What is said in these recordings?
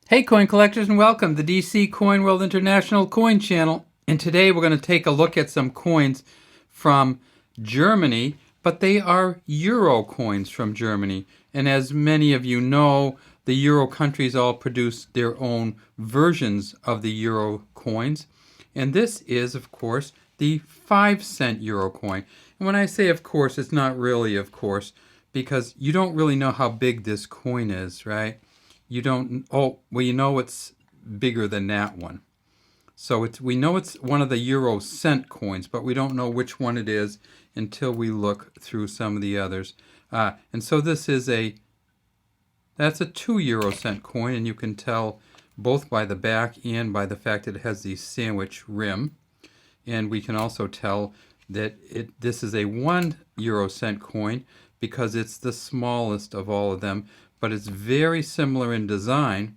Hey coin collectors, and welcome to the DC Coin World International Coin Channel. And today we're going to take a look at some coins from Germany, but they are Euro coins from Germany. And as many of you know, the Euro countries all produce their own versions of the Euro coins. And this is, of course, the 5-cent Euro coin. And when I say of course, it's not really of course, because you don't really know how big this coin is, right? You don't, oh, well, you know it's bigger than that one. So we know it's one of the Euro cent coins, but we don't know which one it is until we look through some of the others. And so this is that's a 2 Euro cent coin, and you can tell both by the back and by the fact that it has the sandwich rim. And we can also tell that this is a 1 Euro cent coin because it's the smallest of all of them, but it's very similar in design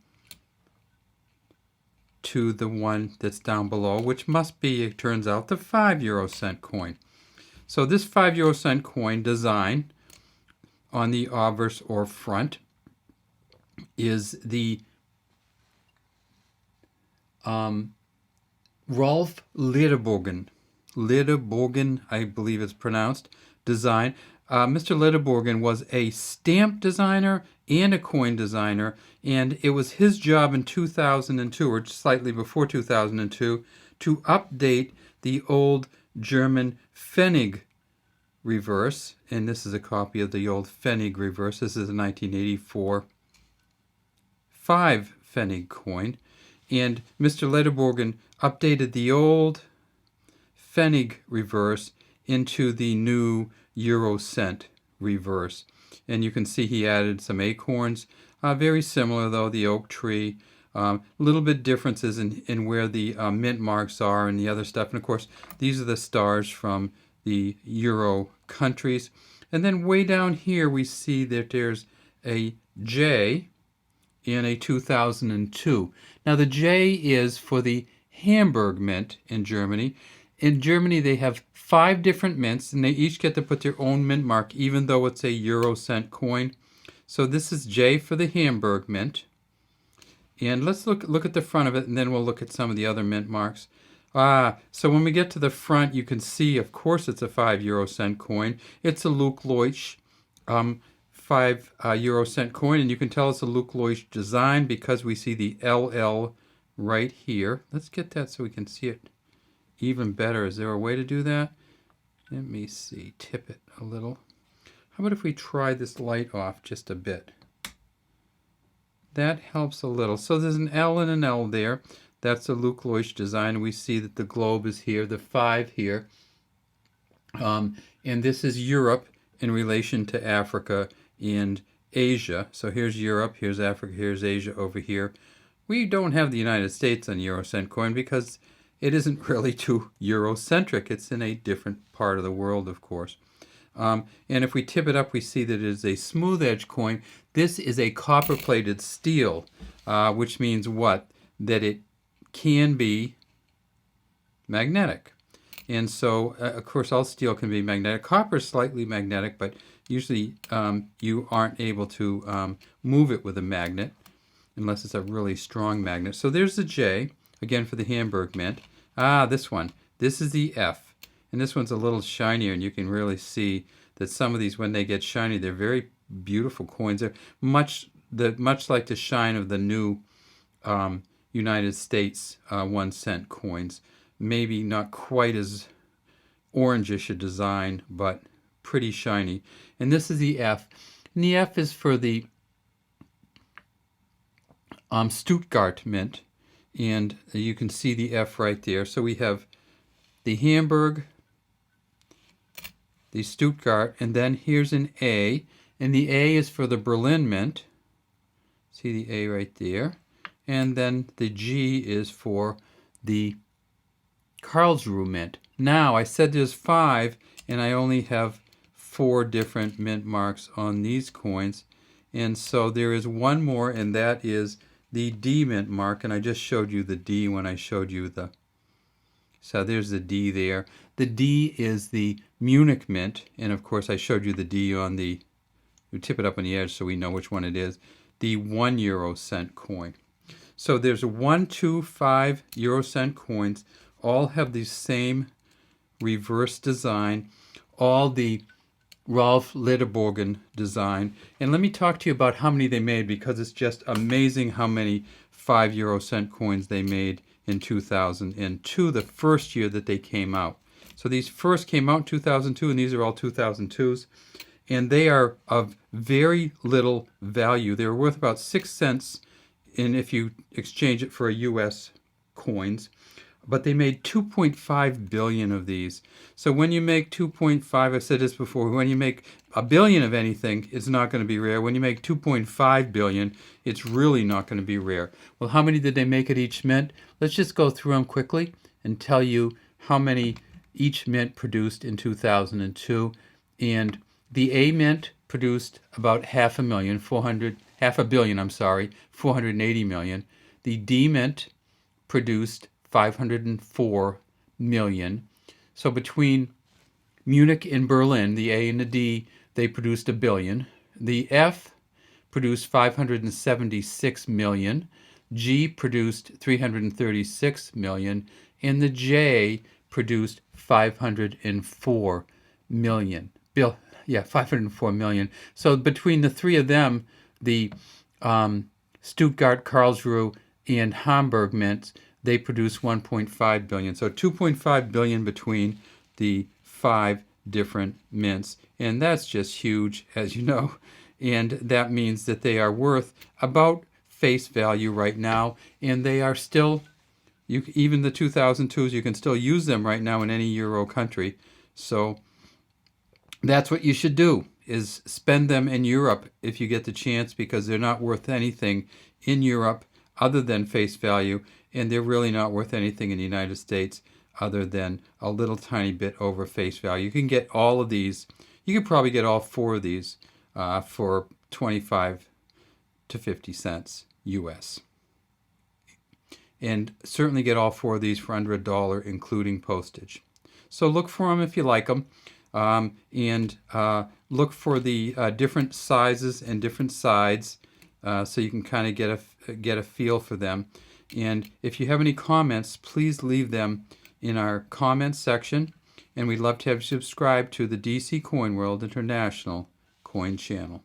to the one that's down below, which must be, it turns out, the 5 Euro cent coin. So this 5 Euro cent coin design on the obverse or front is the Rolf Lederbogen, I believe it's pronounced, design. Mr. Lederbogen was a stamp designer and a coin designer, and it was his job in 2002, or slightly before 2002, to update the old German Pfennig reverse. And this is a copy of the old Pfennig reverse. This is a 1984 5 Pfennig coin. And Mr. Lederbogen updated the old Pfennig reverse into the new Euro cent reverse. And you can see he added some acorns, very similar though, the oak tree, little bit differences in where the mint marks are and the other stuff. And of course, these are the stars from the Euro countries. And then way down here, we see that there's a J in a 2002. Now the J is for the Hamburg mint in Germany. In Germany, they have 5 different mints, and they each get to put their own mint mark, even though it's a Euro cent coin. So this is J for the Hamburg mint. And let's look at the front of it, and then we'll look at some of the other mint marks. So when we get to the front, you can see, of course, it's a 5 Euro cent coin. It's a Luke Leuch 5 Euro cent coin, and you can tell it's a Luke Leuch design because we see the LL right here. Let's get that so we can see it even better. Is there a way to do that? Let me see. Tip it a little. How about if we try this light off just a bit? That helps a little. So there's an L and an L there. That's a Luke Leuch design. We see that the globe is here, the 5 here. And this is Europe in relation to Africa and Asia. So here's Europe, here's Africa, here's Asia over here. We don't have the United States on Euro cent coin because it isn't really too Eurocentric. It's in a different part of the world, of course. And if we tip it up, we see that it is a smooth edge coin. This is a copper-plated steel, which means what? That it can be magnetic. And so, of course, all steel can be magnetic. Copper is slightly magnetic, but usually you aren't able to move it with a magnet unless it's a really strong magnet. So there's the J, again for the Hamburg mint. This one. This is the F. And this one's a little shinier, and you can really see that some of these, when they get shiny, they're very beautiful coins. They're much like the shine of the new United States 1 cent coins. Maybe not quite as orangish a design, but pretty shiny. And this is the F. And the F is for the Stuttgart mint. And you can see the F right there. So we have the Hamburg, the Stuttgart, and then here's an A. And the A is for the Berlin mint. See the A right there. And then the G is for the Karlsruhe mint. Now, I said there's 5, and I only have 4 different mint marks on these coins. And so there is one more, and that is the D mint mark. And I just showed you the D when I showed you the... So there's the D there. The D is the Munich mint. And of course, I showed you the D on the... We tip it up on the edge so we know which one it is. The 1 Euro cent coin. So there's 1, 2, 5 euro cent coins, all have the same reverse design, all the Rolf Lederborgen design. And let me talk to you about how many they made, because it's just amazing how many 5 euro cent coins they made in 2002, the first year that they came out. So these first came out in 2002, and these are all 2002s. And they are of very little value. They're worth about 6 cents if you exchange it for a US coins. But they made 2.5 billion of these. So when you make 2.5, I've said this before, when you make a billion of anything, it's not going to be rare. When you make 2.5 billion, it's really not going to be rare. Well, how many did they make at each mint? Let's just go through them quickly and tell you how many each mint produced in 2002. And the A mint produced about half a billion, 480 million. The D mint produced 504 million. So between Munich and Berlin, the A and the D, they produced a billion. The F produced 576 million. G produced 336 million. And the J produced 504 million. 504 million. So between the three of them, the Stuttgart, Karlsruhe, and Hamburg mints, they produce 1.5 billion. So 2.5 billion between the 5 different mints. And that's just huge, as you know. And that means that they are worth about face value right now. And they are still, even the 2002s, you can still use them right now in any Euro country. So that's what you should do, is spend them in Europe if you get the chance, because they're not worth anything in Europe other than face value, and they're really not worth anything in the United States other than a little tiny bit over face value. You can get all of these, you could probably get all 4 of these for 25 to 50 cents US. And certainly get all 4 of these for under $1, including postage. So look for them if you like them. And look for the different sizes and different sides, so you can kind of get a feel for them. And if you have any comments, please leave them in our comments section. And we'd love to have you subscribe to the DC Coin World International Coin Channel.